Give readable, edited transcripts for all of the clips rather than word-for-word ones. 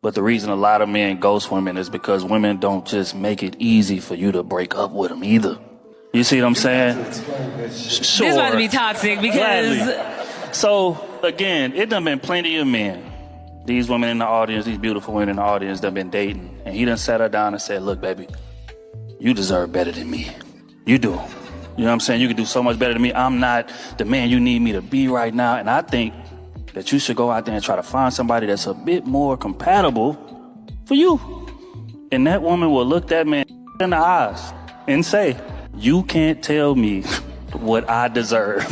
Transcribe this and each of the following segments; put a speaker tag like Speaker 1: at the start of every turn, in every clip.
Speaker 1: But the reason a lot of men ghost women is because women don't just make it easy for you to break up with them either. You see what I'm saying? Sure.
Speaker 2: This is about to be toxic because...
Speaker 1: Gladly. So, again, it done been plenty of men. These women in the audience, these beautiful women in the audience done been dating. And he done sat her down and said, look, baby, you deserve better than me. You do. You know what I'm saying? You can do so much better than me. I'm not the man you need me to be right now. And I think that you should go out there and try to find somebody that's a bit more compatible for you. And that woman will look that man in the eyes and say, you can't tell me what I deserve.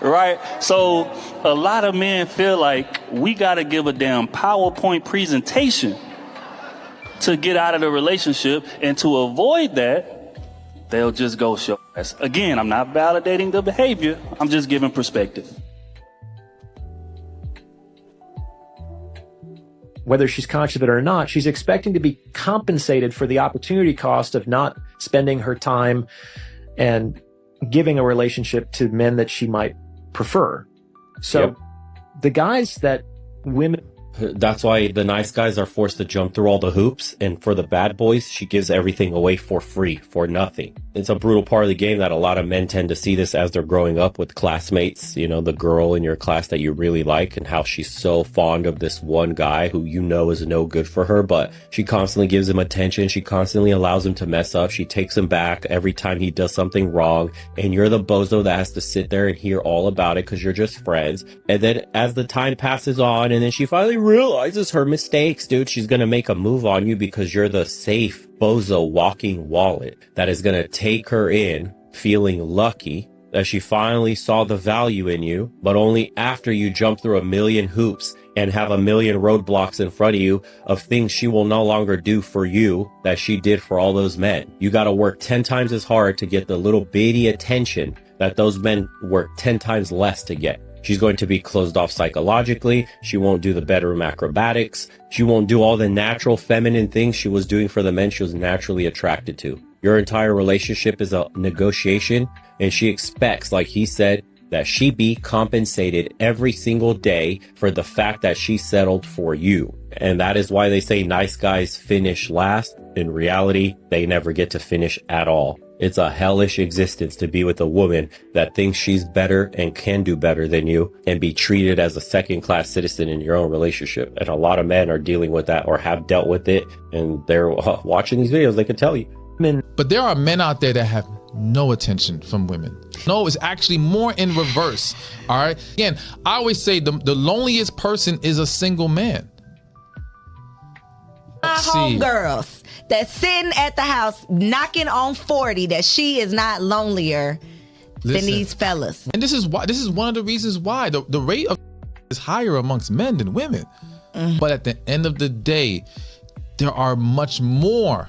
Speaker 1: Right? So a lot of men feel like we got to give a damn PowerPoint presentation to get out of the relationship. And to avoid that, they'll just ghost your ass. Again, I'm not validating the behavior. I'm just giving perspective.
Speaker 3: Whether she's conscious of it or not, she's expecting to be compensated for the opportunity cost of not spending her time and giving a relationship to men that she might prefer. So the guys that women...
Speaker 4: That's why the nice guys are forced to jump through all the hoops. And for the bad boys, she gives everything away for free, for nothing. It's a brutal part of the game that a lot of men tend to see this as they're growing up with classmates. You know, the girl in your class that you really like and how she's so fond of this one guy who you know is no good for her, but she constantly gives him attention. She constantly allows him to mess up. She takes him back every time he does something wrong. And you're the bozo that has to sit there and hear all about it because you're just friends. And then as the time passes on and then she finally realizes her mistakes, dude, she's going to make a move on you because you're the safe bozo walking wallet that is going to take her in feeling lucky that she finally saw the value in you, but only after you jump through a million hoops and have a million roadblocks in front of you of things she will no longer do for you that she did for all those men. You got to work 10 times as hard to get the little bitty attention that those men work 10 times less to get. She's going to be closed off psychologically. She won't do the bedroom acrobatics. She won't do all the natural feminine things she was doing for the men she was naturally attracted to. Your entire relationship is a negotiation, and she expects, like he said, that she be compensated every single day for the fact that she settled for you. And that is why they say nice guys finish last. In reality, they never get to finish at all. It's a hellish existence to be with a woman that thinks she's better and can do better than you and be treated as a second-class citizen in your own relationship. And a lot of men are dealing with that or have dealt with it, and they're watching these videos. They can tell you.
Speaker 5: But there are men out there that have no attention from women. No, it's actually more in reverse. All right. Again, I always say the loneliest person is a single man.
Speaker 6: My homegirls that's sitting at the house knocking on 40, that she is not lonelier than these fellas.
Speaker 5: And this is why. This is one of the reasons why the rate of is higher amongst men than women. But at the end of the day, there are much more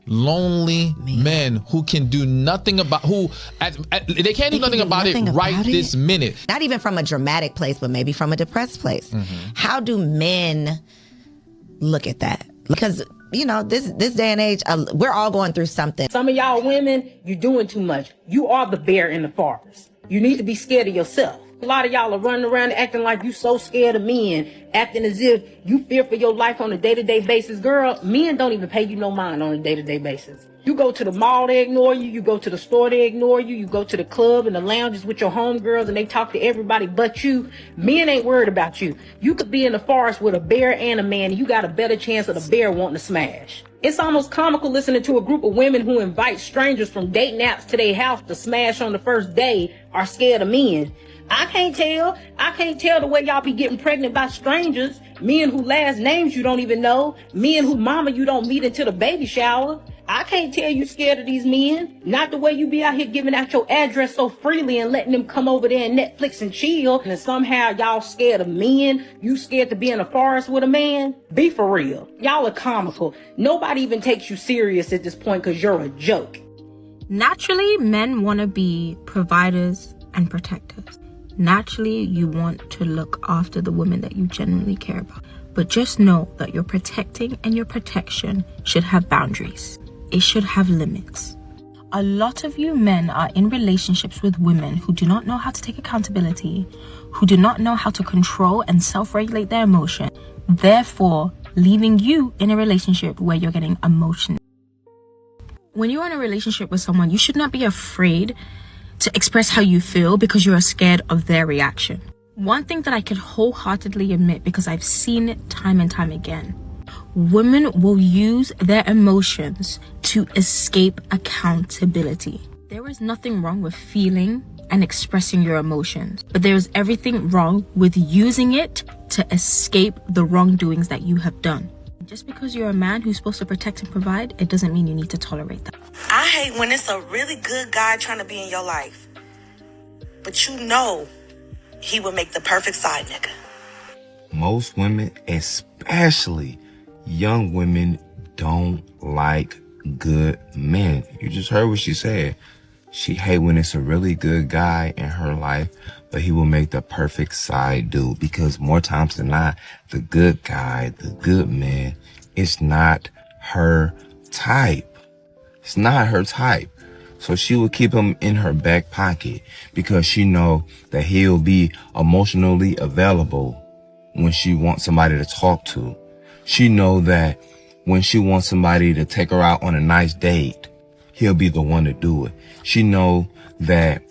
Speaker 5: lonely men who can do nothing about they can't do nothing about it right this minute.
Speaker 6: Not even from a dramatic place, but maybe from a depressed place. How do men look at that? Because, you know, this day and age, we're all going through something.
Speaker 7: Some of y'all women, you're doing too much. You are the bear in the forest. You need to be scared of yourself. A lot of y'all are running around acting like you so scared of men, acting as if you fear for your life on a day-to-day basis. Girl, men don't even pay you no mind on a day-to-day basis. You go to the mall, they ignore you. You go to the store, they ignore you. You go to the club and the lounges with your homegirls and they talk to everybody but you. Men ain't worried about you. You could be in the forest with a bear and a man and you got a better chance of the bear wanting to smash. It's almost comical listening to a group of women who invite strangers from dating apps to their house to smash on the first day are scared of men. I can't tell the way y'all be getting pregnant by strangers. Men who last names you don't even know. Men who mama you don't meet until the baby shower. I can't tell you scared of these men. Not the way you be out here giving out your address so freely and letting them come over there and Netflix and chill. And somehow y'all scared of men. You scared to be in a forest with a man. Be for real. Y'all are comical. Nobody even takes you serious at this point because you're a joke.
Speaker 2: Naturally, men want to be providers and protectors. Naturally, you want to look after the women that you genuinely care about. But just know that your protecting and your protection should have boundaries. It should have limits. A lot of you men are in relationships with women who do not know how to take accountability, who do not know how to control and self-regulate their emotion, therefore leaving you in a relationship where you're getting emotional. When you're in a relationship with someone, you should not be afraid to express how you feel because you are scared of their reaction. One thing that I can wholeheartedly admit, because I've seen it time and time again, women will use their emotions to escape accountability. There is nothing wrong with feeling and expressing your emotions, but there is everything wrong with using it to escape the wrongdoings that you have done. Just because you're a man who's supposed to protect and provide, it doesn't mean you need to tolerate that.
Speaker 8: I hate when it's a really good guy trying to be in your life, but you know he would make the perfect side nigga.
Speaker 9: Most women, especially young women, don't like good men. You just heard what she said. She hate when it's a really good guy in her life, but he will make the perfect side dude, because more times than not, the good guy, the good man, it's not her type. It's not her type. So she will keep him in her back pocket because she know that he'll be emotionally available when she wants somebody to talk to. She know that when she wants somebody to take her out on a nice date, he'll be the one to do it. She know that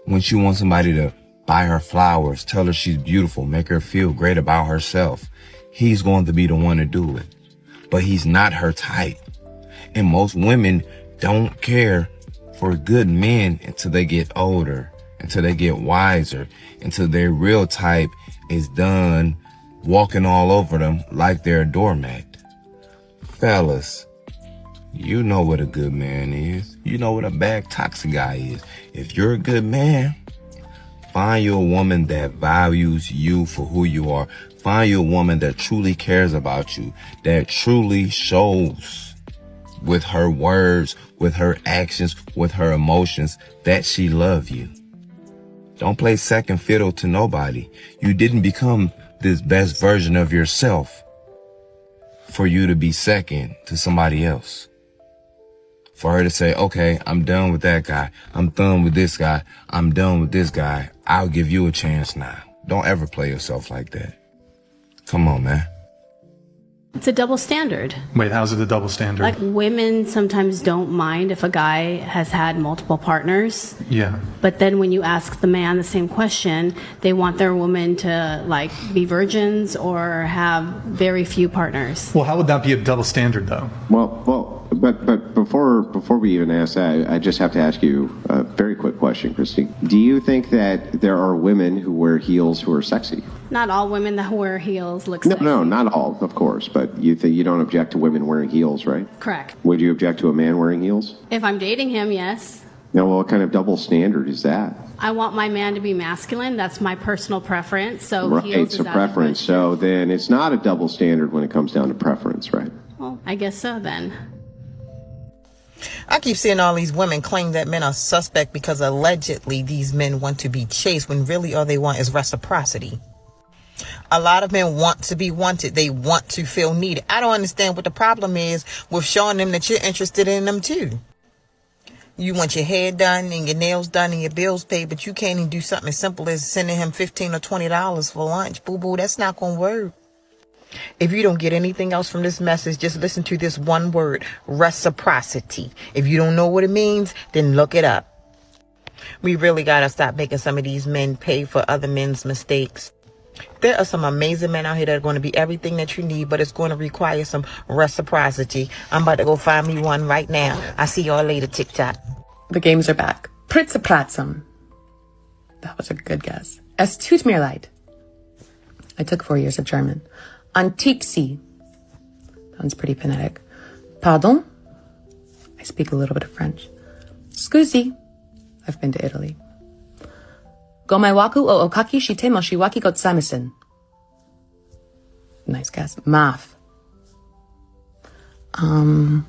Speaker 9: when she wants somebody to buy her flowers, tell her she's beautiful, make her feel great about herself, he's going to be the one to do it. But he's not her type. And most women don't care for good men until they get older, until they get wiser, until their real type is done walking all over them like they're a doormat. Fellas, you know what a good man is. You know what a bad toxic guy is. If you're a good man, find you a woman that values you for who you are. Find you a woman that truly cares about you, that truly shows with her words, with her actions, with her emotions, that she loves you. Don't play second fiddle to nobody. You didn't become this best version of yourself for you to be second to somebody else. For her to say, okay, I'm done with that guy. I'm done with this guy. I'm done with this guy. I'll give you a chance now. Don't ever play yourself like that. Come on, man.
Speaker 10: It's a double standard.
Speaker 11: Wait, how's it a double standard?
Speaker 10: Like, women sometimes don't mind if a guy has had multiple partners.
Speaker 11: Yeah.
Speaker 10: But then when you ask the man the same question, they want their woman to, like, be virgins or have very few partners.
Speaker 11: Well, how would that be a double standard, though?
Speaker 12: But before we even ask that, I just have to ask you a very quick question, Christy. Do you think that there are women who wear heels who are sexy?
Speaker 10: Not all women that wear heels look sexy.
Speaker 12: No, not all, of course. But you don't object to women wearing heels, right?
Speaker 10: Correct.
Speaker 12: Would you object to a man wearing heels?
Speaker 10: If I'm dating him, yes.
Speaker 12: Now, what kind of double standard is that?
Speaker 10: I want my man to be masculine. That's my personal preference. So
Speaker 12: right,
Speaker 10: heels
Speaker 12: it's
Speaker 10: is
Speaker 12: a
Speaker 10: out of the
Speaker 12: preference.
Speaker 10: question.
Speaker 12: So then it's not a double standard when it comes down to preference, right?
Speaker 10: Well, I guess so then.
Speaker 13: I keep seeing all these women claim that men are suspect because allegedly these men want to be chased when really all they want is reciprocity. A lot of men want to be wanted. They want to feel needed. I don't understand what the problem is with showing them that you're interested in them too. You want your hair done and your nails done and your bills paid, but you can't even do something as simple as sending him $15 or $20 for lunch. Boo-boo, that's not going to work. If you don't get anything else from this message, just listen to this one word, reciprocity. If you don't know what it means, then look it up. We really got to stop making some of these men pay for other men's mistakes. There are some amazing men out here that are going to be everything that you need, but it's going to require some reciprocity. I'm about to go find me one right now. I'll see y'all later, TikTok.
Speaker 14: The games are back. Pritzepratzum. That was a good guess. Es tut mir leid. I took 4 years of German. Antixi. Sounds pretty phonetic. Pardon? I speak a little bit of French. Scusi. I've been to Italy. Gomaiwaku o okaki shite moshiwaki gotsamisin. Nice guess. Math. I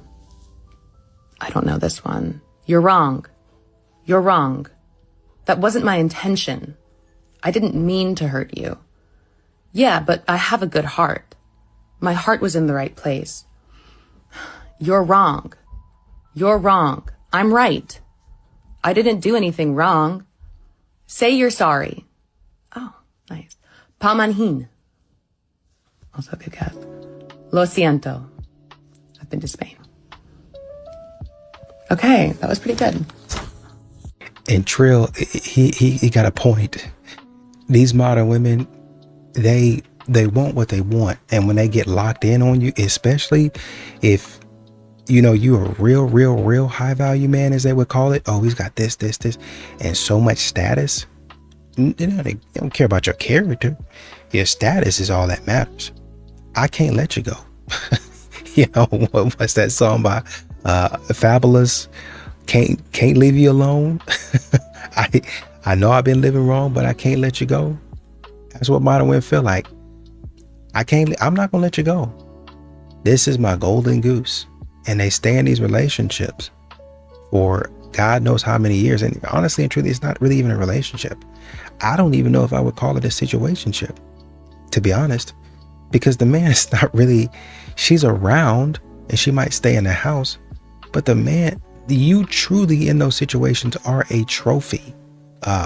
Speaker 14: don't know this one. You're wrong. You're wrong. That wasn't my intention. I didn't mean to hurt you. Yeah, but I have a good heart. My heart was in the right place. You're wrong. You're wrong. I'm right. I didn't do anything wrong. Say you're sorry. Oh, nice. Pamanhin. Also a good guess. Lo siento. I've been to Spain. Okay, that was pretty good.
Speaker 15: And Trill, he got a point. These modern women, they want what they want. And when they get locked in on you, especially if, you know, you're a real high value man, as they would call it. Oh, he's got this, and so much status. You know, they don't care about your character. Your status is all that matters. I can't let you go. You know, what's that song by Fabulous? Can't leave you alone. I know I've been living wrong, but I can't let you go. That's what modern women feel like. I'm not gonna let you go. This is my golden goose. And they stay in these relationships for God knows how many years. And honestly and truly, it's not really even a relationship. I don't even know if I would call it a situationship, to be honest, because the man is not really, she's around and she might stay in the house, but the man, you truly in those situations are a trophy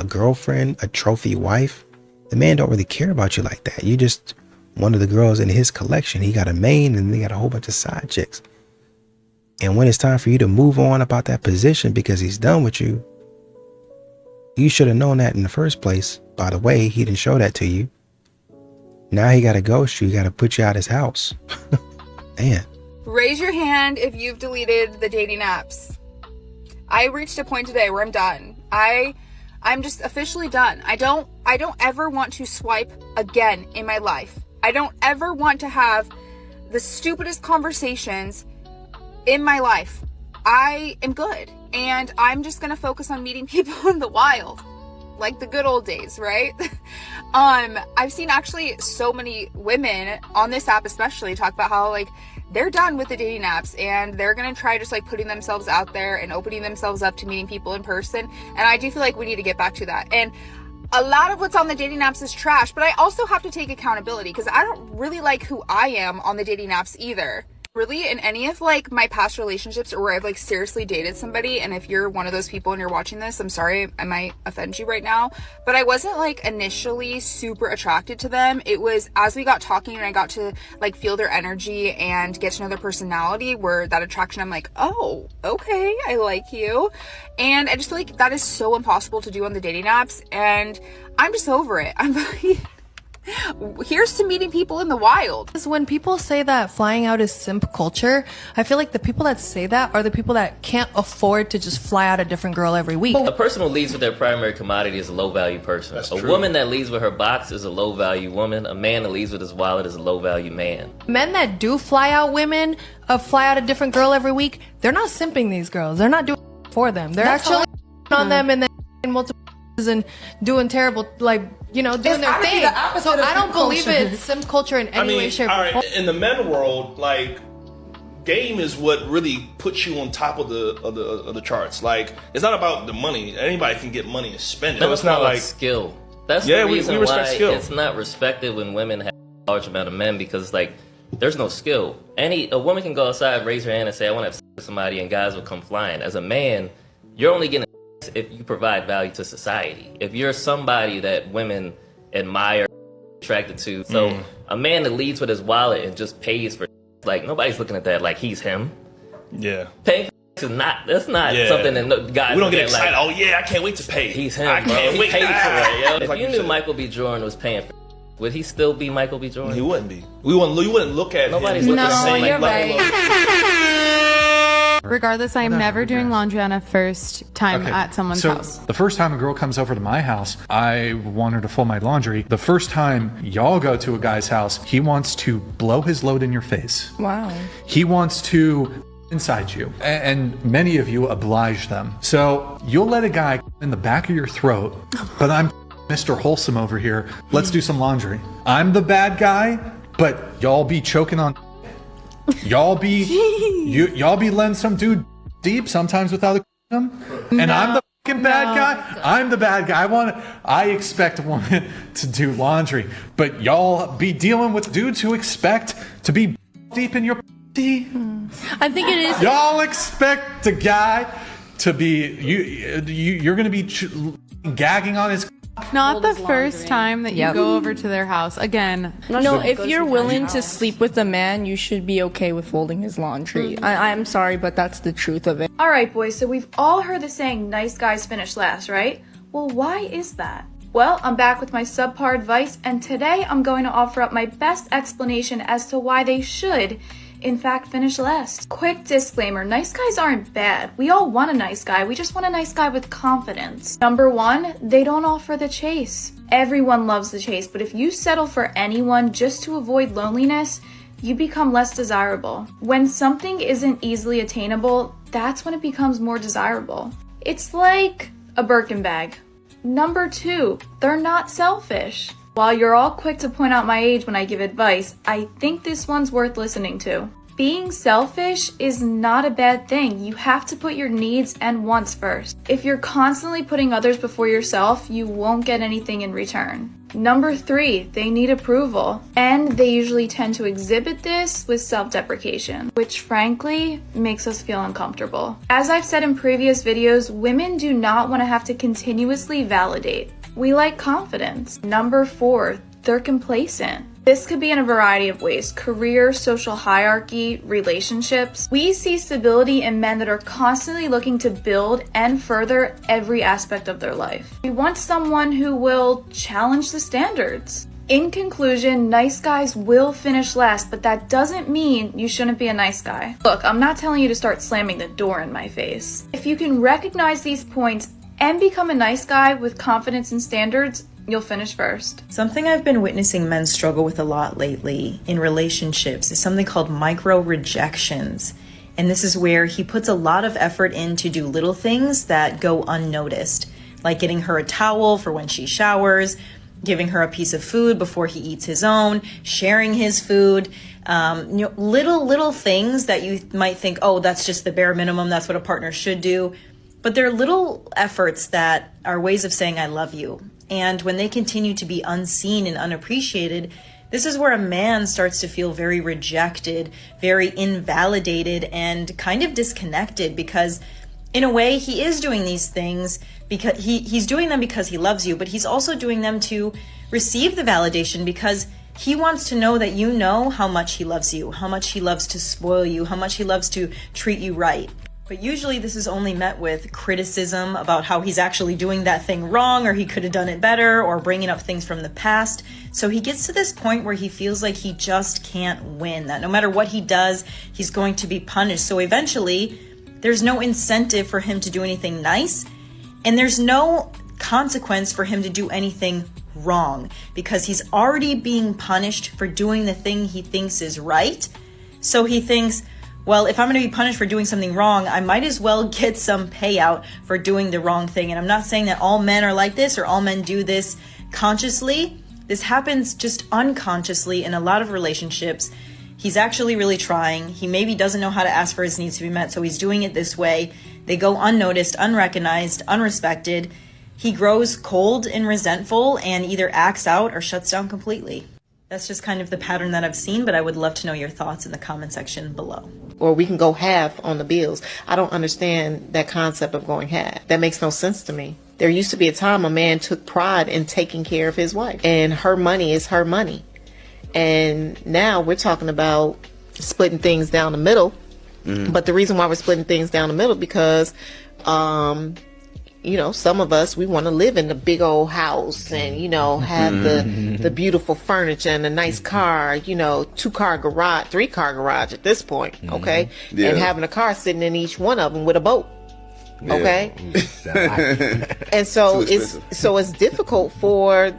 Speaker 15: girlfriend, a trophy wife. The man don't really care about you like that. You just one of the girls in his collection. He got a main and he got a whole bunch of side chicks. And when it's time for you to move on about that position because he's done with you, you should have known that in the first place. By the way, he didn't show that to you. Now he got to ghost you. He got to put you out his house. Man.
Speaker 16: Raise your hand if you've deleted the dating apps. I reached a point today where I'm done. I'm just officially done. I don't ever want to swipe again in my life. I don't ever want to have the stupidest conversations in my life. I am good. And I'm just going to focus on meeting people in the wild. Like the good old days, right? I've seen actually so many women on this app especially talk about how like they're done with the dating apps and they're going to try just like putting themselves out there and opening themselves up to meeting people in person. And I do feel like we need to get back to that. And a lot of what's on the dating apps is trash, but I also have to take accountability because I don't really like who I am on the dating apps either. Really, in any of like my past relationships or where I've like seriously dated somebody, and if you're one of those people and you're watching this, I'm sorry, I might offend you right now, but I wasn't like initially super attracted to them. It was as we got talking and I got to like feel their energy and get to know their personality, where that attraction, I'm like, oh, okay, I like you. And I just feel like that is so impossible to do on the dating apps, and I'm just over it. I'm like, here's to meeting people in the wild.
Speaker 17: When people say that flying out is simp culture, I feel like the people that say that are the people that can't afford to just fly out a different girl every week.
Speaker 18: A person who leads with their primary commodity is a low value person. That's true. Woman that leads with her box is a low value woman. A man that leads with his wallet is a low value man.
Speaker 17: Men that do fly out women, fly out a different girl every week, they're not simping these girls. They're not doing it for them. They're actually on them and then multiple and doing terrible, like, you know, doing their thing. So I don't believe it's simp culture in any way, shape, or form.
Speaker 19: In the men world, like, game is what really puts you on top of the charts. Like, it's not about the money. Anybody can get money and spend it.
Speaker 18: No,
Speaker 19: it's not like
Speaker 18: skill. That's the reason
Speaker 19: we respect
Speaker 18: why
Speaker 19: skill.
Speaker 18: It's not respected when women have a large amount of men, because like there's no skill. A woman can go outside, raise her hand, and say, "I want to have sex with somebody," and guys will come flying. As a man, you're only getting if you provide value to society. If you're somebody that women admire, attracted to. So a man that leads with his wallet and just pays for, like, nobody's looking at that like he's him.
Speaker 19: Yeah.
Speaker 18: Paying for is not, that's not something that guys,
Speaker 19: we don't get excited.
Speaker 18: Like,
Speaker 19: oh yeah, I can't wait to pay.
Speaker 18: He's him.
Speaker 19: I can't
Speaker 18: he
Speaker 19: wait.
Speaker 18: Paid for it, yo. If
Speaker 19: Like
Speaker 18: you knew Michael B. Jordan was paying for, would he still be Michael B. Jordan?
Speaker 19: He wouldn't be. We wouldn't look at
Speaker 18: Nobody's
Speaker 19: him.
Speaker 18: looking at the same
Speaker 20: you're
Speaker 18: level
Speaker 20: Regardless, I'm never doing laundry on a first time at someone's house.
Speaker 11: The first time a girl comes over to my house, I want her to fold my laundry. The first time y'all go to a guy's house, he wants to blow his load in your face.
Speaker 20: Wow.
Speaker 11: He wants to inside you, and many of you oblige them. So you'll let a guy in the back of your throat, but I'm Mr. Wholesome over here. Let's do some laundry. I'm the bad guy, but y'all be choking on. Y'all be letting some dude deep sometimes without a condom, and I'm the fucking bad guy. I'm the bad guy. I expect a woman to do laundry, but y'all be dealing with dudes who expect to be deep in your.
Speaker 20: I think it is.
Speaker 11: Y'all expect a guy to be you're going to be gagging on his.
Speaker 20: Not the first time that you go over to their house. Again,
Speaker 21: no, if you're willing to sleep with a man, you should be okay with folding his laundry. I'm sorry, but that's the truth of it.
Speaker 22: All right, boys, so we've all heard the saying, nice guys finish last, right? Well, why is that? Well, I'm back with my subpar advice, and today I'm going to offer up my best explanation as to why they should, in fact, finish last. Quick disclaimer, nice guys aren't bad. We all want a nice guy, we just want a nice guy with confidence. Number one, they don't offer the chase. Everyone loves the chase, but if you settle for anyone just to avoid loneliness, you become less desirable. When something isn't easily attainable, that's when it becomes more desirable. It's like a Birkin bag. Number two, they're not selfish. While you're all quick to point out my age when I give advice, I think this one's worth listening to. Being selfish is not a bad thing. You have to put your needs and wants first. If you're constantly putting others before yourself, you won't get anything in return. Number three, they need approval. And they usually tend to exhibit this with self-deprecation, which frankly makes us feel uncomfortable. As I've said in previous videos, women do not want to have to continuously validate. We like confidence. Number four, they're complacent. This could be in a variety of ways: career, social hierarchy, relationships. We see stability in men that are constantly looking to build and further every aspect of their life. We want someone who will challenge the standards. In conclusion, nice guys will finish last, but that doesn't mean you shouldn't be a nice guy. Look, I'm not telling you to start slamming the door in my face. If you can recognize these points and become a nice guy with confidence and standards, you'll finish first.
Speaker 23: Something I've been witnessing men struggle with a lot lately in relationships is something called micro rejections. And this is where he puts a lot of effort in to do little things that go unnoticed, like getting her a towel for when she showers, giving her a piece of food before he eats his own, sharing his food, little things that you might think, oh, that's just the bare minimum, that's what a partner should do. But they're little efforts that are ways of saying I love you. And when they continue to be unseen and unappreciated, this is where a man starts to feel very rejected, very invalidated, and kind of disconnected, because in a way he is doing these things because he's doing them because he loves you, but he's also doing them to receive the validation because he wants to know that you know how much he loves you, how much he loves to spoil you, how much he loves to treat you right. But usually this is only met with criticism about how he's actually doing that thing wrong, or he could have done it better, or bringing up things from the past. So he gets to this point where he feels like he just can't win, that no matter what he does, he's going to be punished. So eventually, there's no incentive for him to do anything nice, and there's no consequence for him to do anything wrong, because he's already being punished for doing the thing he thinks is right. So he thinks, well, if I'm going to be punished for doing something wrong, I might as well get some payout for doing the wrong thing. And I'm not saying that all men are like this or all men do this consciously. This happens just unconsciously in a lot of relationships. He's actually really trying. He maybe doesn't know how to ask for his needs to be met, so he's doing it this way. They go unnoticed, unrecognized, unrespected. He grows cold and resentful and either acts out or shuts down completely. That's just kind of the pattern that I've seen, but I would love to know your thoughts in the comment section below.
Speaker 24: Or we can go half on the bills. I don't understand that concept of going half. That makes no sense to me. There used to be a time a man took pride in taking care of his wife, and her money is her money. And now we're talking about splitting things down the middle. But the reason why we're splitting things down the middle because some of us, we want to live in the big old house and, have the beautiful furniture and a nice car, 2-car garage, 3-car garage at this point, okay? Yeah. And having a car sitting in each one of them with a boat, okay? And so it's difficult for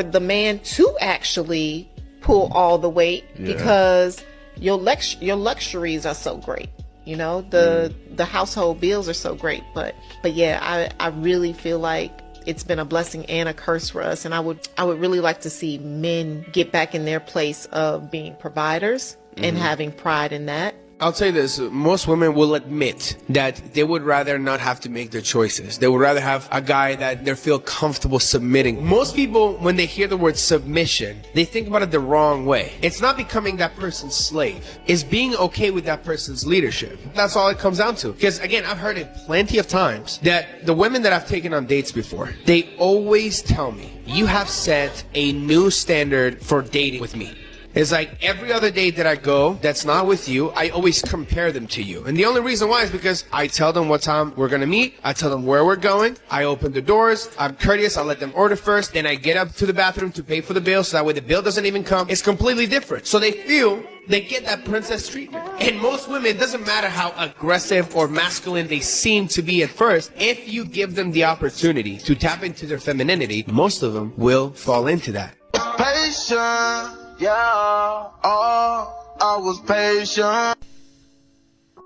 Speaker 24: the man to actually pull all the weight because your luxuries are so great. The household bills are so great, but yeah, I really feel like it's been a blessing and a curse for us, and I would really like to see men get back in their place of being providers and having pride in that.
Speaker 1: I'll say this, most women will admit that they would rather not have to make their choices. They would rather have a guy that they feel comfortable submitting. Most people, when they hear the word submission, they think about it the wrong way. It's not becoming that person's slave. It's being okay with that person's leadership. That's all it comes down to. Because again, I've heard it plenty of times that the women that I've taken on dates before, they always tell me, you have set a new standard for dating with me. It's like every other date that I go that's not with you, I always compare them to you. And the only reason why is because I tell them what time we're going to meet. I tell them where we're going. I open the doors. I'm courteous. I let them order first. Then I get up to the bathroom to pay for the bill. So that way the bill doesn't even come. It's completely different. So they feel they get that princess treatment. And most women, it doesn't matter how aggressive or masculine they seem to be at first. If you give them the opportunity to tap into their femininity, most of them will fall into that.
Speaker 3: Patient. Yeah, I was patient.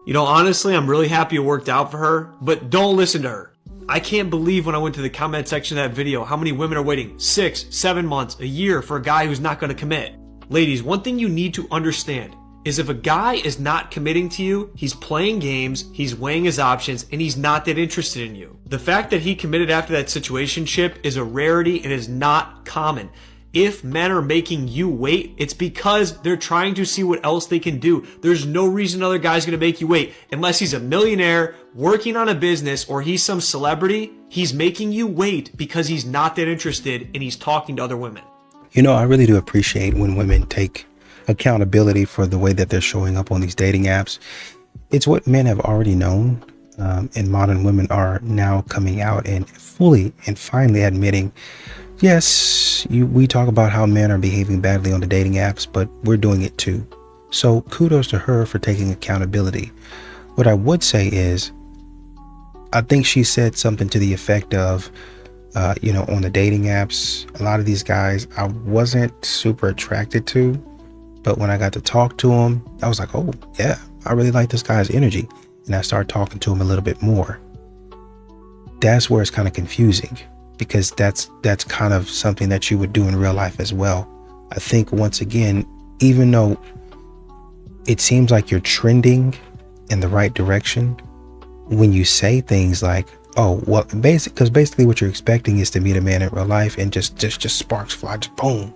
Speaker 4: You know, honestly, I'm really happy it worked out for her, but don't listen to her. I can't believe when I went to the comment section of that video how many women are waiting 6, 7 months, a year for a guy who's not going to commit. Ladies, one thing you need to understand is if a guy is not committing to you, he's playing games, he's weighing his options, and he's not that interested in you. The fact that he committed after that situationship is a rarity and is not common. If men are making you wait, it's because they're trying to see what else they can do. There's no reason another guy's going to make you wait. Unless he's a millionaire, working on a business, or he's some celebrity, he's making you wait because he's not that interested and he's talking to other women.
Speaker 15: You know, I really do appreciate when women take accountability for the way that they're showing up on these dating apps. It's what men have already known, and modern women are now coming out and fully and finally admitting, yes, we talk about how men are behaving badly on the dating apps, but we're doing it too. So kudos to her for taking accountability. What I would say is, I think she said something to the effect of, on the dating apps, a lot of these guys I wasn't super attracted to, but when I got to talk to him, I was like, oh yeah, I really like this guy's energy. And I started talking to him a little bit more. That's where it's kind of confusing, because that's kind of something that you would do in real life as well. I think once again, even though it seems like you're trending in the right direction, when you say things like, oh, well, because basically what you're expecting is to meet a man in real life and just sparks fly, just boom.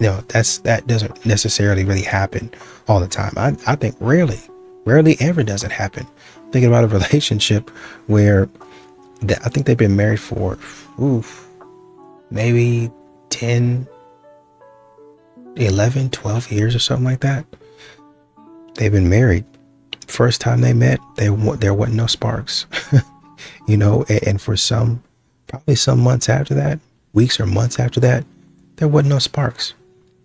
Speaker 15: No, that doesn't necessarily really happen all the time. I think rarely ever does it happen. I'm thinking about a relationship where I think they've been married for maybe 10, 11, 12 years or something like that. They've been married. First time they met, there wasn't no sparks. And for probably some months after that, weeks or months after that, there wasn't no sparks.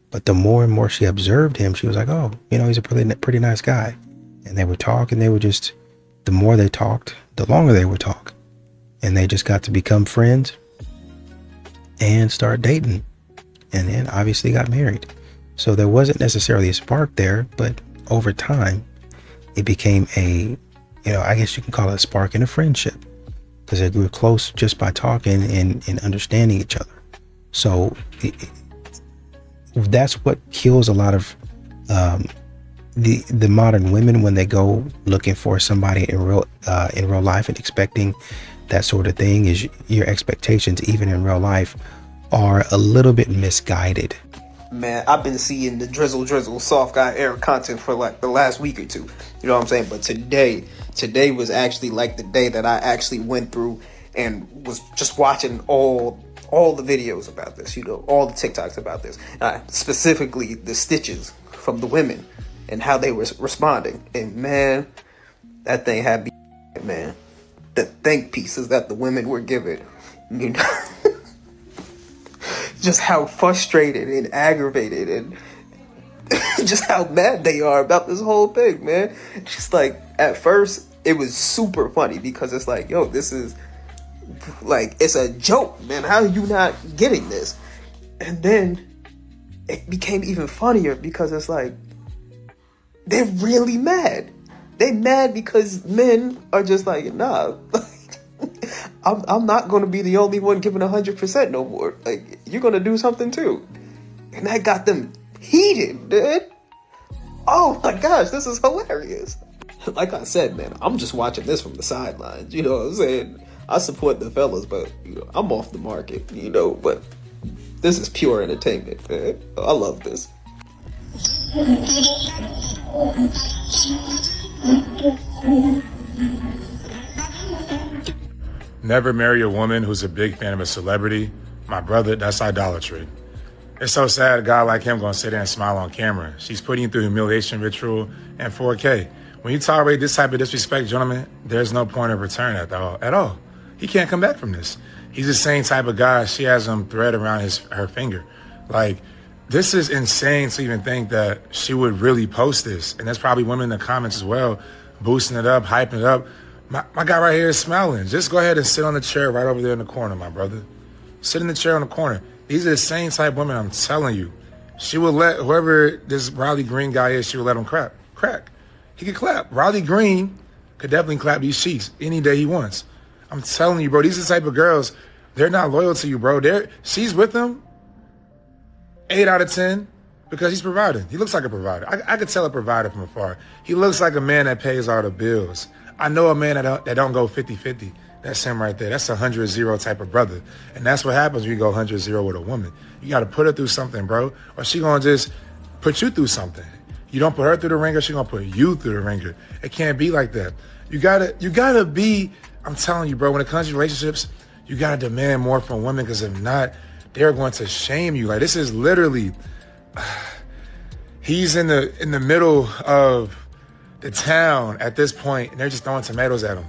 Speaker 15: But the more and more she observed him, she was like, oh, he's a pretty nice guy. And they would talk, and the more they talked, the longer they would talk. And they just got to become friends and start dating. And then obviously got married. So there wasn't necessarily a spark there, but over time, it became I guess you can call it a spark in a friendship, because they grew close just by talking and understanding each other. So that's what kills a lot of the modern women when they go looking for somebody in real life and expecting that sort of thing. Is your expectations, even in real life, are a little bit misguided.
Speaker 5: Man, I've been seeing the drizzle soft guy era content for like the last week or two. You know what I'm saying? But today was actually like the day that I actually went through and was just watching all the videos about this, all the TikToks about this. Specifically the stitches from the women and how they were responding. And man, that thing had me, man. The think pieces that the women were given, just how frustrated and aggravated and just how mad they are about this whole thing, man. Just like, at first, it was super funny because it's like, yo, this is like, it's a joke, man. How are you not getting this? And then it became even funnier because it's like, they're really mad. They mad because men are just like, nah, I'm not going to be the only one giving 100% no more. Like, you're going to do something too. And that got them heated, dude. Oh my gosh, this is hilarious. like I said, man, I'm just watching this from the sidelines. You know what I'm saying? I support the fellas, but I'm off the market. But this is pure entertainment, man. I love this.
Speaker 2: Never marry a woman who's a big fan of a celebrity. My brother, that's idolatry. It's so sad a guy like him gonna sit there and smile on camera. She's putting you through humiliation ritual and 4K. When you tolerate this type of disrespect, gentlemen, there's no point of return at all. He can't come back from this. He's the same type of guy. She has him thread around her finger. Like, this is insane to even think that she would really post this. And there's probably women in the comments as well, boosting it up, hyping it up. My guy right here is smiling. Just go ahead and sit on the chair right over there in the corner, my brother. Sit in the chair in the corner. These are the same type of women, I'm telling you. She would let whoever this Riley Green guy is, she would let him crack. He could clap. Riley Green could definitely clap these cheeks any day he wants. I'm telling you, bro, these are the type of girls, they're not loyal to you, bro. She's with him 8 out of 10 because he's providing. He looks like a provider. I could tell a provider from afar. He looks like a man that pays all the bills. I know a man that don't go 50-50. That's him right there. That's a 100-0 type of brother. And that's what happens when you go 100-0 with a woman. You got to put her through something, bro, or she going to just put you through something. You don't put her through the ringer, she going to put you through the ringer. It can't be like that. You gotta be, I'm telling you, bro, when it comes to relationships, you got to demand more from women because if not, they're going to shame you. Like, this is literally, he's in the middle of the town at this point, and they're just throwing tomatoes at him.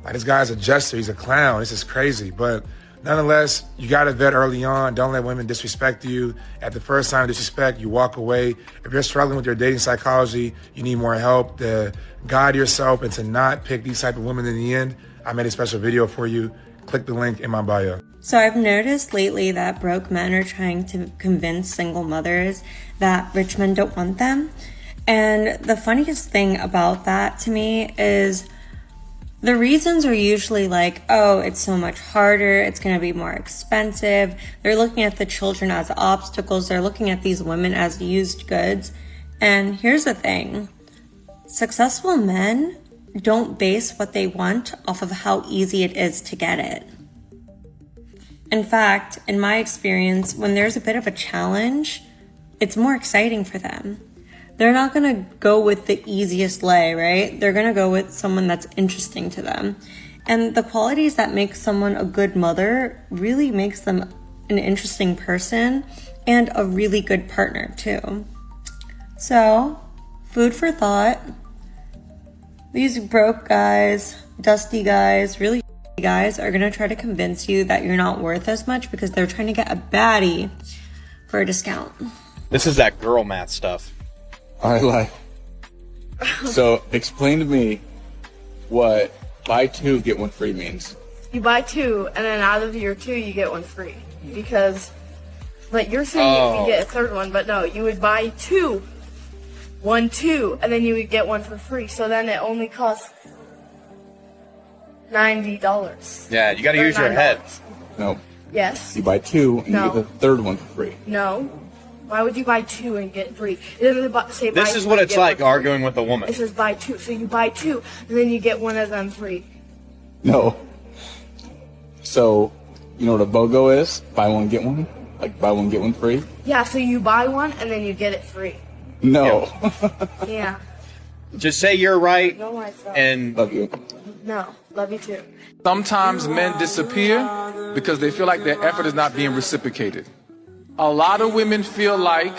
Speaker 2: Like, this guy's a jester. He's a clown. This is crazy. But nonetheless, you got to vet early on. Don't let women disrespect you. At the first sign of disrespect, you walk away. If you're struggling with your dating psychology, you need more help to guide yourself and to not pick these type of women in the end. I made a special video for you. Click the link in my bio.
Speaker 6: So I've noticed lately that broke men are trying to convince single mothers that rich men don't want them. And the funniest thing about that to me is the reasons are usually like, oh, it's so much harder, it's going to be more expensive. They're looking at the children as obstacles. They're looking at these women as used goods. And here's the thing. Successful men don't base what they want off of how easy it is to get it. In fact, in my experience, when there's a bit of a challenge, it's more exciting for them. They're not going to go with the easiest lay, right? They're going to go with someone that's interesting to them. And the qualities that make someone a good mother really makes them an interesting person and a really good partner too. So, food for thought. These broke guys, dusty guys, really guys are going to try to convince you that you're not worth as much because they're trying to get a baddie for a discount.
Speaker 7: This is that girl math stuff. I like. So explain to me what buy two, get one free means.
Speaker 8: You buy two, and then out of your two, you get one free. Because, like, you're saying you get a third one, but no, you would buy two, and then you would get one for free. So then it only costs $90.
Speaker 7: Yeah, you gotta use your head. No.
Speaker 8: Yes.
Speaker 7: You buy two, and
Speaker 8: No.
Speaker 7: you get the third one for free.
Speaker 8: No. Why would you buy two and get three? It doesn't say buy
Speaker 7: This is
Speaker 8: two
Speaker 7: what
Speaker 8: and
Speaker 7: it's
Speaker 8: get
Speaker 7: like
Speaker 8: one free.
Speaker 7: arguing with a woman.
Speaker 8: It says buy two. So you buy two, and then you get one of them free.
Speaker 7: No. So, you know what a BOGO is? Buy one, get one? Like, buy one, get one free?
Speaker 8: Yeah, so you buy one, and then you get it free.
Speaker 7: No.
Speaker 8: Yeah.
Speaker 7: Just say you're right
Speaker 8: No, I thought.
Speaker 7: and love you.
Speaker 8: No, love you too.
Speaker 25: Sometimes men disappear because they feel like their effort is not being reciprocated. A lot of women feel like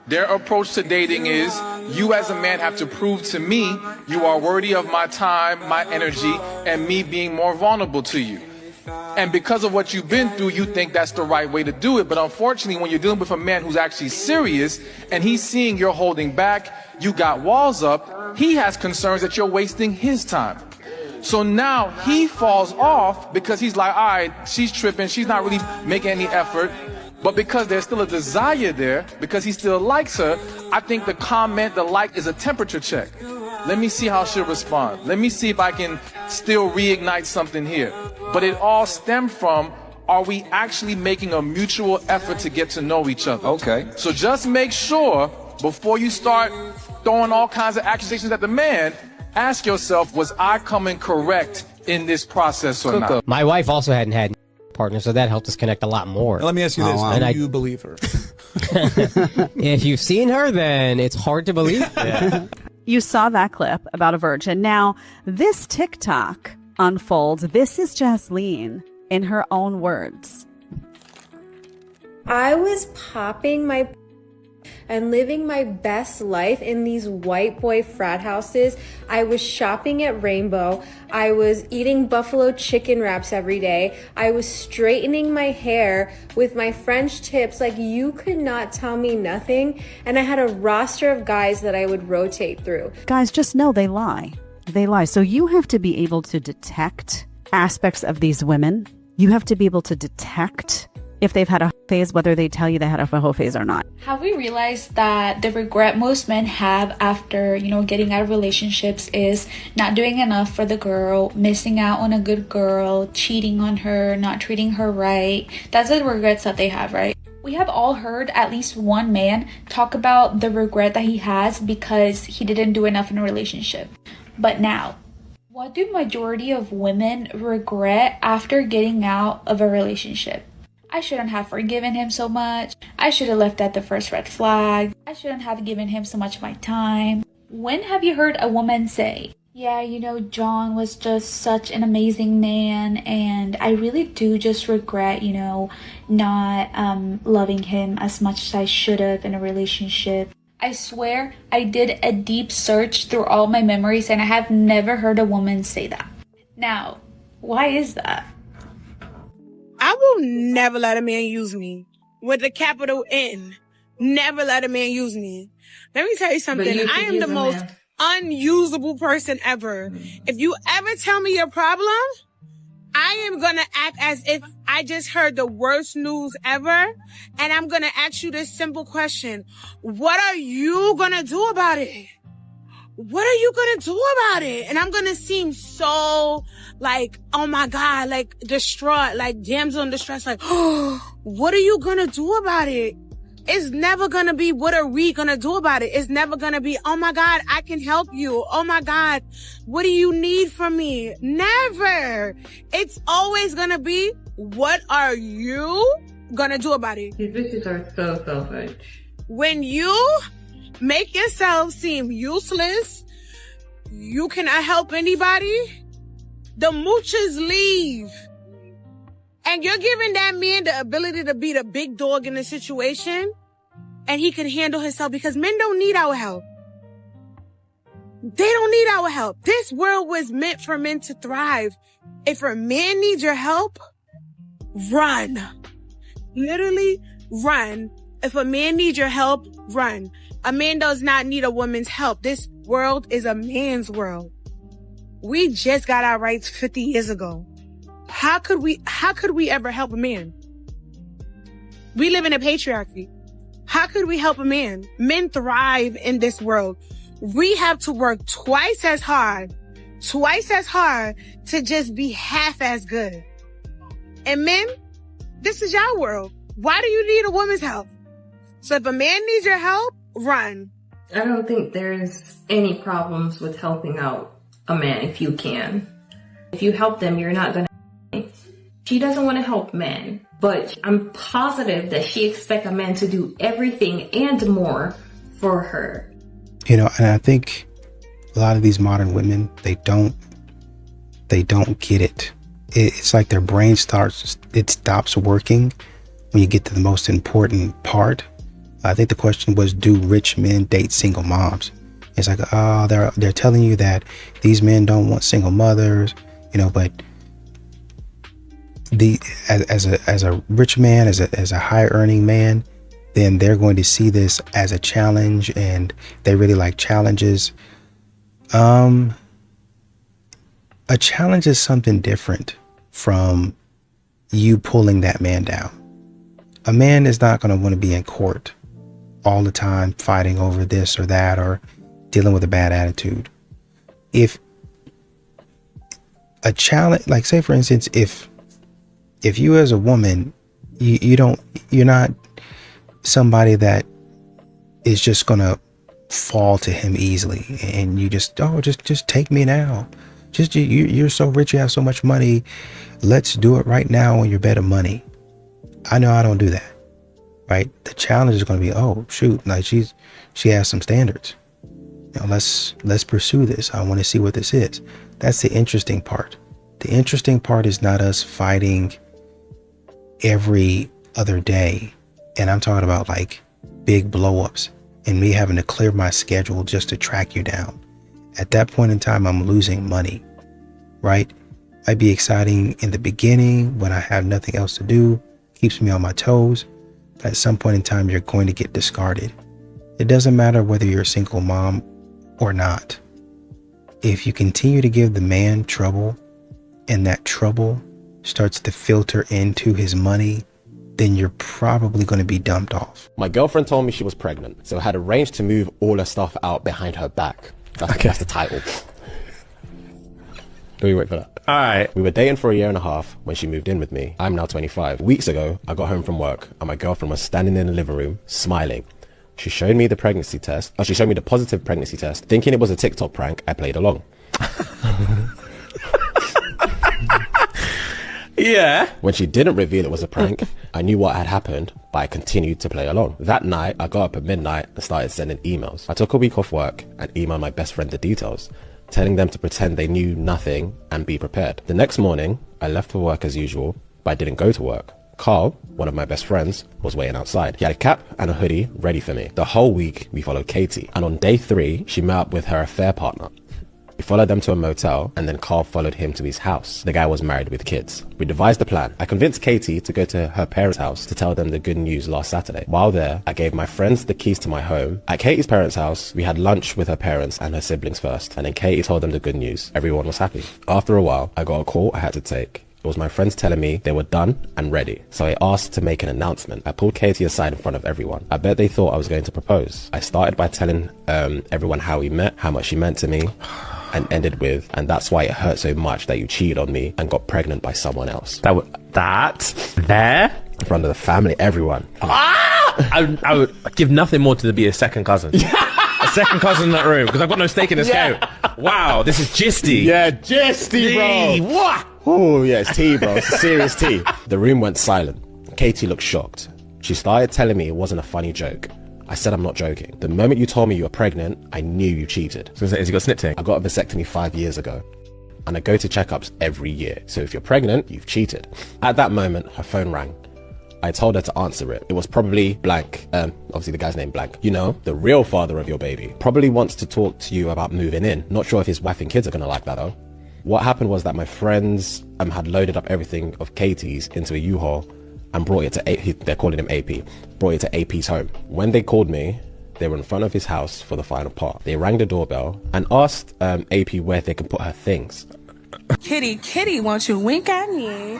Speaker 25: their approach to dating is, you as a man have to prove to me you are worthy of my time, my energy, and me being more vulnerable to you. And because of what you've been through, you think that's the right way to do it. But unfortunately, when you're dealing with a man who's actually serious and he's seeing you're holding back, you got walls up, he has concerns that you're wasting his time. So now he falls off because he's like, all right, she's tripping, she's not really making any effort. But because there's still a desire there, because he still likes her, I think the comment, the like, is a temperature check. Let me see how she'll respond. Let me see if I can still reignite something here. But it all stemmed from, are we actually making a mutual effort to get to know each other? Okay. So just make sure, before you start throwing all kinds of accusations at the man, Ask yourself, was I coming correct in this process or not?
Speaker 9: My wife also hadn't had partner, so that helped us connect a lot more.
Speaker 10: Now, let me ask you this: do you believe her?
Speaker 9: If you've seen her, then it's hard to believe. Yeah.
Speaker 12: You saw that clip about a virgin. Now, this TikTok unfolds. This is Jasleen in her own words.
Speaker 13: I was popping my and living my best life in these white boy frat houses. I was shopping at Rainbow. I was eating buffalo chicken wraps every day. I was straightening my hair with my French tips. Like, you could not tell me nothing. And I had a roster of guys that I would rotate through.
Speaker 12: Guys, just know they lie. They lie. So you have to be able to detect aspects of these women. You have to be able to detect if they've had a phase, whether they tell you they had a whole phase or not.
Speaker 22: Have we realized that the regret most men have after, getting out of relationships is not doing enough for the girl, missing out on a good girl, cheating on her, not treating her right? That's the regrets that they have, right? We have all heard at least one man talk about the regret that he has because he didn't do enough in a relationship. But now, what do majority of women regret after getting out of a relationship? I shouldn't have forgiven him so much. I should have left at the first red flag. I shouldn't have given him so much of my time. When have you heard a woman say, yeah, John was just such an amazing man, and I really do just regret, not loving him as much as I should have in a relationship. I swear I did a deep search through all my memories, and I have never heard a woman say that. Now, why is that?
Speaker 14: I will never let a man use me with a capital N. Never let a man use me. Let me tell you something. I am the most unusable person ever. If you ever tell me your problem, I am going to act as if I just heard the worst news ever. And I'm going to ask you this simple question. What are you going to do about it? What are you going to do about it? And I'm going to seem so like, oh my God, like distraught, like damsel in distress, like, oh, what are you going to do about it? It's never going to be, what are we going to do about it? It's never going to be, oh my God, I can help you. Oh my God, what do you need from me? Never. It's always going to be, what are you going to do about it?
Speaker 26: These bitches are so selfish.
Speaker 14: When you make yourself seem useless, you cannot help anybody, the moochers leave. And you're giving that man the ability to be the big dog in the situation, and he can handle himself, because men don't need our help. They don't need our help. This world was meant for men to thrive. If a man needs your help, run. Literally run. If a man needs your help, run. A man does not need a woman's help. This world is a man's world. We just got our rights 50 years ago. How could we ever help a man? We live in a patriarchy. How could we help a man? Men thrive in this world. We have to work twice as hard to just be half as good. And men, this is your world. Why do you need a woman's help? So if a man needs your help, run.
Speaker 26: I don't think there's any problems with helping out a man if you can. If you help them, you're not gonna. She doesn't want to help men, but I'm positive that she expects a man to do everything and more for her.
Speaker 15: And I think a lot of these modern women, they don't get it. It's like their brain stops working when you get to the most important part. I think the question was, do rich men date single moms? It's like, oh, they're telling you that these men don't want single mothers, but as a rich man, as a high earning man, then they're going to see this as a challenge, and they really like challenges. A challenge is something different from you pulling that man down. A man is not going to want to be in court all the time fighting over this or that or dealing with a bad attitude. If a challenge, like say for instance, if you as a woman, you're not somebody that is just gonna fall to him easily, and you just take me now. Just you're so rich, you have so much money. Let's do it right now on your bed of money. I know I don't do that, right? The challenge is going to be, oh shoot, like she has some standards. You know, let's pursue this. I want to see what this is. That's the interesting part. The interesting part is not us fighting every other day, and I'm talking about like big blow-ups and me having to clear my schedule just to track you down. At that point in time, I'm losing money, right? Might be exciting in the beginning when I have nothing else to do, keeps me on my toes. But at some point in time, you're going to get discarded. It doesn't matter whether you're a single mom or not. If you continue to give the man trouble and that trouble starts to filter into his money, then you're probably going to be dumped off.
Speaker 11: My girlfriend told me she was pregnant, so I had arranged to move all her stuff out behind her back. That's the title. Do we wait for that? All right. We were dating for 1.5 years when she moved in with me. I'm now 25. Weeks ago, I got home from work and my girlfriend was standing in the living room, smiling. She showed me the pregnancy test. She showed me the positive pregnancy test. Thinking it was a TikTok prank, I played along. Yeah. When she didn't reveal it was a prank, I knew what had happened, but I continued to play along. That night, I got up at midnight and started sending emails. I took a week off work and emailed my best friend the details, telling them to pretend they knew nothing and be prepared. The next morning, I left for work as usual, but I didn't go to work. Carl, one of my best friends, was waiting outside. He had a cap and a hoodie ready for me. The whole week, we followed Katie, and on day 3, she met up with her affair partner. We followed them to a motel, and then Carl followed him to his house. The guy was married with kids. We devised a plan. I convinced Katie to go to her parents' house to tell them the good news last Saturday. While there, I gave my friends the keys to my home. At Katie's parents' house, we had lunch with her parents and her siblings first, and then Katie told them the good news. Everyone was happy. After a while, I got a call I had to take. It was my friends telling me they were done and ready. So I asked to make an announcement. I pulled Katie aside in front of everyone. I bet they thought I was going to propose. I started by telling everyone how we met, how much she meant to me, and ended with, and that's why it hurt so much that you cheated on me and got pregnant by someone else. There? In front of the family, everyone.
Speaker 16: I would give nothing more to be a second cousin. A second cousin in that room, because I've got no stake in this game. Wow, this is gisty.
Speaker 11: Yeah, gisty, bro.
Speaker 16: What?
Speaker 11: Oh, yeah, it's tea, bro. It's serious tea. The room went silent. Katie looked shocked. She started telling me it wasn't a funny joke. I said I'm not joking. The moment you told me you were pregnant, I knew you cheated.
Speaker 16: So has he got snitting?
Speaker 11: I got a vasectomy 5 years ago. And I go to checkups every year. So if you're pregnant, you've cheated. At that moment, her phone rang. I told her to answer it. It was probably blank. Obviously the guy's name blank. You know, the real father of your baby. Probably wants to talk to you about moving in. Not sure if his wife and kids are gonna like that though. What happened was that my friends had loaded up everything of Katie's into a U-Haul and brought it to, they're calling him AP, brought it to AP's home. When they called me, they were in front of his house for the final part. They rang the doorbell and asked AP where they could put her things.
Speaker 17: Kitty, won't you wink at me?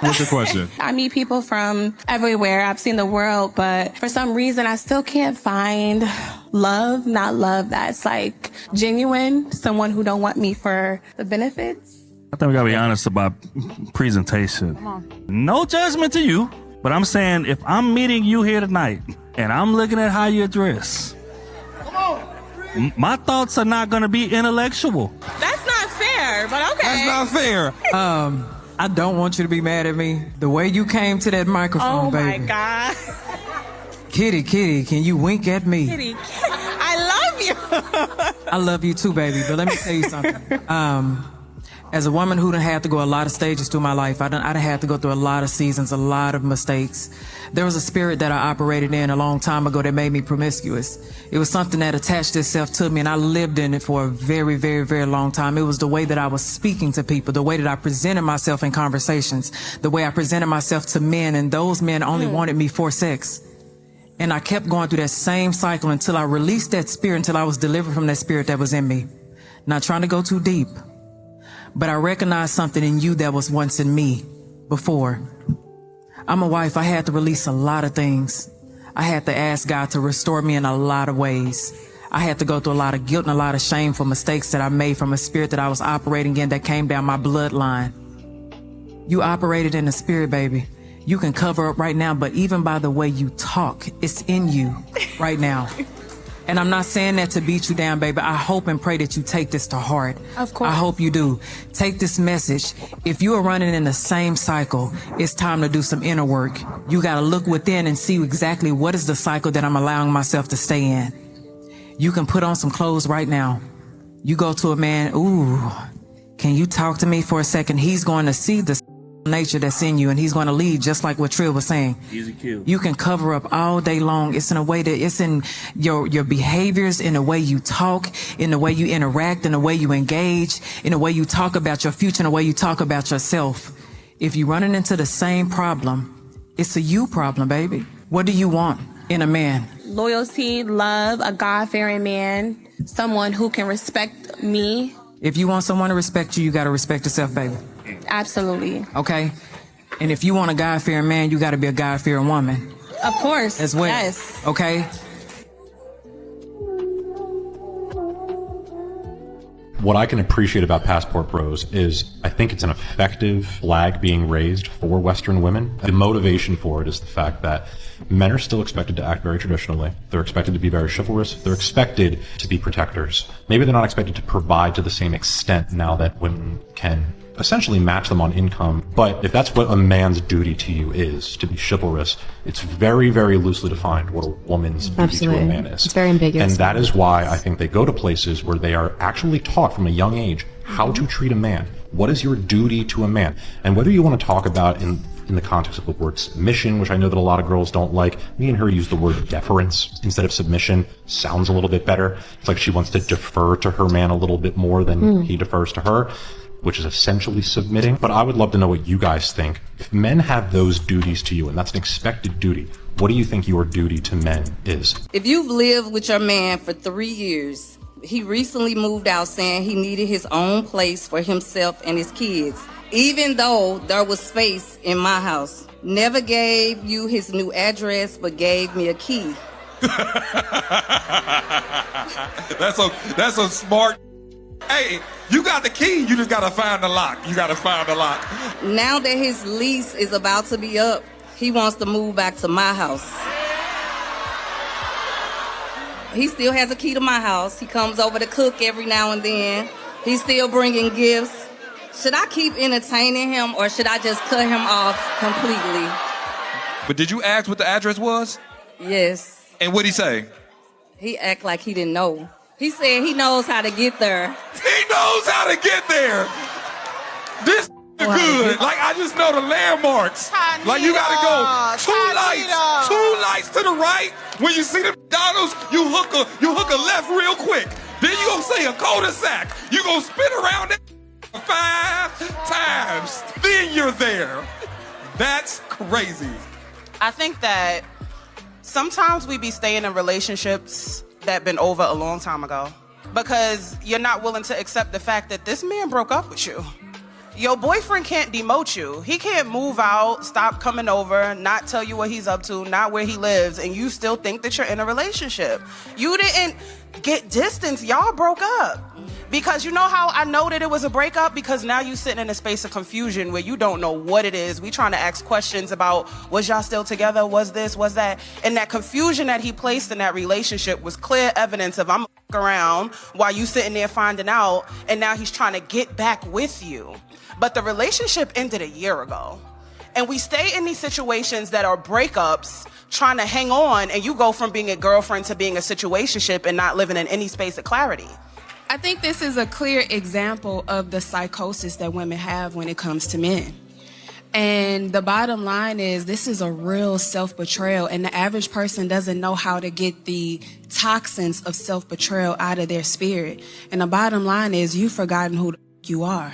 Speaker 18: What's your question?
Speaker 17: I meet people from everywhere. I've seen the world, but for some reason, I still can't find love, not love that's like genuine, someone who don't want me for the benefits.
Speaker 18: I think we gotta be honest about presentation. No judgment to you, but I'm saying if I'm meeting you here tonight and I'm looking at how you dress, my thoughts are not gonna be intellectual.
Speaker 17: That's not fair, but okay.
Speaker 19: That's not fair. I don't want you to be mad at me. The way you came to that microphone, baby.
Speaker 17: Oh my God.
Speaker 19: Kitty, can you wink at me?
Speaker 17: Kitty, I love you.
Speaker 19: I love you too, baby. But let me tell you something. As a woman who done had to go a lot of stages through my life, I done had to go through a lot of seasons, a lot of mistakes. There was a spirit that I operated in a long time ago that made me promiscuous. It was something that attached itself to me, and I lived in it for a very, very, very long time. It was the way that I was speaking to people, the way that I presented myself in conversations, the way I presented myself to men, and those men only wanted me for sex. And I kept going through that same cycle until I released that spirit, until I was delivered from that spirit that was in me. Not trying to go too deep, but I recognized something in you that was once in me before. I'm a wife. I had to release a lot of things. I had to ask God to restore me in a lot of ways. I had to go through a lot of guilt and a lot of shame for mistakes that I made from a spirit that I was operating in that came down my bloodline. You operated in the spirit, baby. You can cover up right now, but even by the way you talk, it's in you right now. And I'm not saying that to beat you down, baby. I hope and pray that you take this to heart.
Speaker 17: Of course.
Speaker 19: I hope you do. Take this message. If you are running in the same cycle, it's time to do some inner work. You got to look within and see exactly what is the cycle that I'm allowing myself to stay in. You can put on some clothes right now. You go to a man, ooh, can you talk to me for a second? He's going to see the nature that's in you, and he's going to lead, just like what Trill was saying.
Speaker 18: Easy kill.
Speaker 19: You can cover up all day long. It's in a way that it's in your behaviors, in the way you talk, in the way you interact, in the way you engage, in the way you talk about your future, in the way you talk about yourself. If you're running into the same problem, it's a you problem, baby. What do you want in a man?
Speaker 17: Loyalty, love, a God-fearing man, someone who can respect me.
Speaker 19: If you want someone to respect you, you got to respect yourself, baby.
Speaker 17: Absolutely.
Speaker 19: Okay? And if you want a God-fearing man, you got to be a God-fearing woman.
Speaker 17: Of course.
Speaker 19: As well.
Speaker 17: Yes.
Speaker 19: Okay?
Speaker 1: What I can appreciate about Passport Bros is I think it's an effective flag being raised for Western women. The motivation for it is the fact that men are still expected to act very traditionally. They're expected to be very chivalrous. They're expected to be protectors. Maybe they're not expected to provide to the same extent now that women can essentially match them on income. But if that's what a man's duty to you is, to be chivalrous, it's very, very loosely defined what a woman's duty to a man is.
Speaker 3: It's very ambiguous.
Speaker 1: And that is why I think they go to places where they are actually taught from a young age how to treat a man. What is your duty to a man? And whether you want to talk about in the context of the word submission, which I know that a lot of girls don't like, me and her use the word deference instead of submission. Sounds a little bit better. It's like she wants to defer to her man a little bit more than he defers to her, which is essentially submitting. But I would love to know what you guys think. If men have those duties to you, and that's an expected duty, what do you think your duty to men is?
Speaker 20: If you've lived with your man for 3 years, he recently moved out saying he needed his own place for himself and his kids, even though there was space in my house. Never gave you his new address, but gave me a key.
Speaker 21: That's a smart. Hey, you got the key, you just gotta find the lock. You gotta find the lock.
Speaker 20: Now that his lease is about to be up, he wants to move back to my house. He still has a key to my house. He comes over to cook every now and then. He's still bringing gifts. Should I keep entertaining him, or should I just cut him off completely?
Speaker 21: But did you ask what the address was?
Speaker 20: Yes.
Speaker 21: And what'd he say?
Speaker 20: He act like he didn't know. He said he knows how to get there.
Speaker 21: He knows how to get there. This good. Like, I just know the landmarks. Like, you gotta go two lights to the right. When you see the McDonald's, you hook a left real quick. Then you gonna say a cul-de-sac. You gonna spin around it 5 times. Then you're there. That's crazy.
Speaker 23: I think that sometimes we be staying in relationships that been over a long time ago because you're not willing to accept the fact that this man broke up with you. Your boyfriend can't demote you. He can't move out, stop coming over, not tell you what he's up to, not where he lives, and you still think that you're in a relationship. You didn't get distance. Y'all broke up. Because you know how I know that it was a breakup? Because now you sitting in a space of confusion where you don't know what it is. We trying to ask questions about, was y'all still together? Was this? Was that? And that confusion that he placed in that relationship was clear evidence of I'm around while you sitting there finding out, and now he's trying to get back with you. But the relationship ended a year ago. And we stay in these situations that are breakups, trying to hang on, and you go from being a girlfriend to being a situationship and not living in any space of clarity.
Speaker 24: I think this is a clear example of the psychosis that women have when it comes to men. And the bottom line is this is a real self-betrayal, and the average person doesn't know how to get the toxins of self-betrayal out of their spirit. And the bottom line is you've forgotten who you are.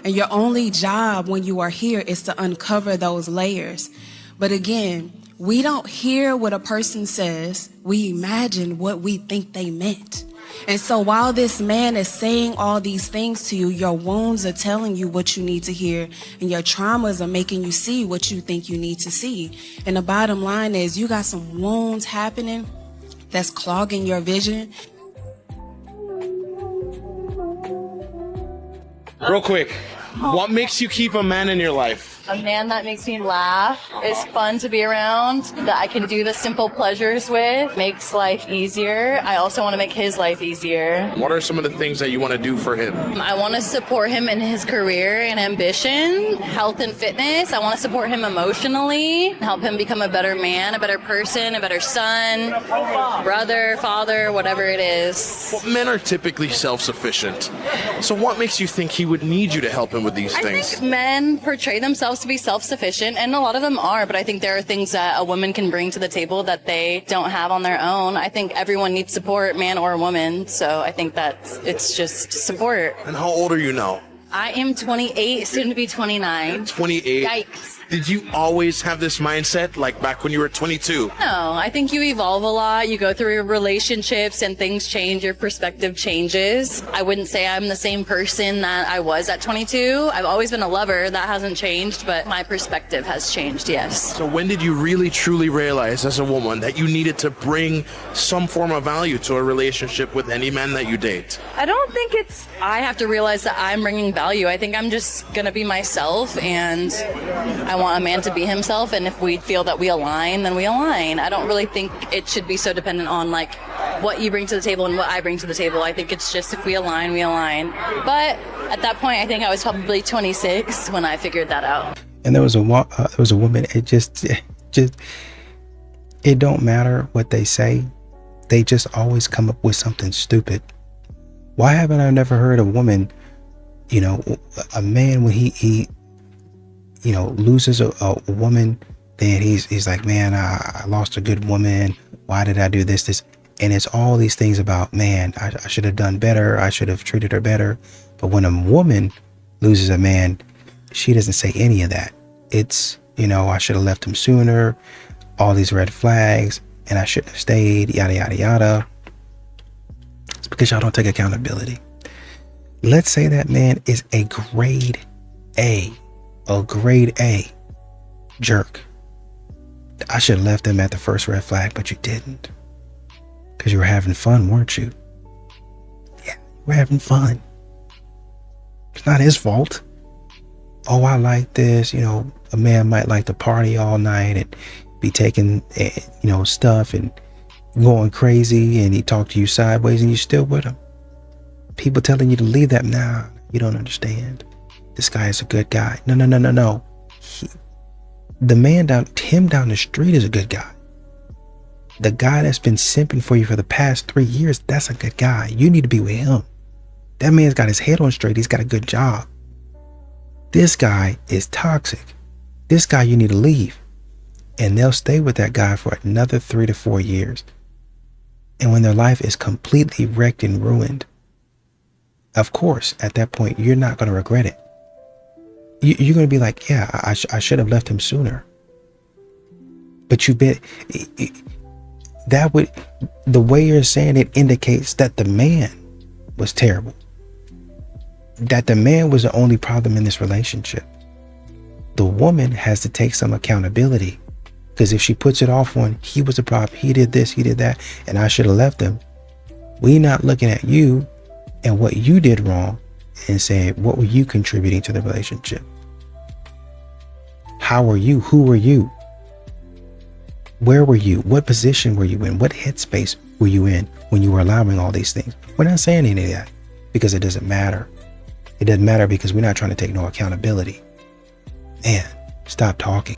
Speaker 24: And your only job when you are here is to uncover those layers. But again, we don't hear what a person says. We imagine what we think they meant. And so while this man is saying all these things to you, your wounds are telling you what you need to hear, and your traumas are making you see what you think you need to see. And the bottom line is you got some wounds happening that's clogging your vision.
Speaker 27: Real quick, what makes you keep a man in your life?
Speaker 2: A man that makes me laugh, is fun to be around, that I can do the simple pleasures with, makes life easier. I also want to make his life easier.
Speaker 3: What are some of the things that you want to do for him?
Speaker 2: I want to support him in his career and ambition, health and fitness. I want to support him emotionally, help him become a better man, a better person, a better son, brother, father, whatever it is.
Speaker 3: Well, men are typically self-sufficient. So what makes you think he would need you to help him with these things?
Speaker 2: I think men portray themselves to be self-sufficient, and a lot of them are, but I think there are things that a woman can bring to the table that they don't have on their own. I think everyone needs support, man or woman, so I think that it's just support.
Speaker 3: And how old are you now?
Speaker 2: I am 28, soon to be 29.
Speaker 3: 28.
Speaker 2: Yikes.
Speaker 3: Did you always have this mindset, like back when you were 22?
Speaker 2: No, I think you evolve a lot. You go through relationships and things change. Your perspective changes. I wouldn't say I'm the same person that I was at 22. I've always been a lover. That hasn't changed, but my perspective has changed, yes.
Speaker 3: So when did you really truly realize as a woman that you needed to bring some form of value to a relationship with any man that you date?
Speaker 2: I don't think I have to realize that I'm bringing value. I think I'm just going to be myself, and I want a man to be himself, and if we feel that we align, then we align. I don't really think it should be so dependent on like what you bring to the table and what I bring to the table. I think it's just if we align, we align. But at that point, I think I was probably 26 when I figured that out.
Speaker 15: And there was a woman. It don't matter what they say. They just always come up with something stupid. Why haven't I never heard a woman, a man when he loses a woman, then he's like, man, I lost a good woman. Why did I do this? And it's all these things about, man, I should have done better. I should have treated her better. But when a woman loses a man, she doesn't say any of that. It's, I should have left him sooner. All these red flags, and I shouldn't have stayed, yada, yada, yada. It's because y'all don't take accountability. Let's say that man is a grade A jerk. I should have left him at the first red flag, but you didn't. Because you were having fun, weren't you? Yeah, you were having fun. It's not his fault. Oh, I like this. A man might like to party all night and be taking, stuff and going crazy, and he talked to you sideways and you still with him. People telling you to leave that. Nah, you don't understand. This guy is a good guy. No. The man down the street is a good guy. The guy that's been simping for you for the past 3 years, that's a good guy. You need to be with him. That man's got his head on straight. He's got a good job. This guy is toxic. This guy you need to leave. And they'll stay with that guy for another 3 to 4 years. And when their life is completely wrecked and ruined, of course, at that point, you're not going to regret it. You're going to be like, yeah, I should have left him sooner. But the way you're saying it indicates that the man was terrible. That the man was the only problem in this relationship. The woman has to take some accountability. Because if she puts it off on, he was the problem, he did this, he did that, and I should have left him. We not looking at you and what you did wrong and saying, what were you contributing to the relationship? How were you? Who were you? Where were you? What position were you in? What headspace were you in when you were allowing all these things? We're not saying any of that because it doesn't matter. It doesn't matter because we're not trying to take no accountability. Man, stop talking.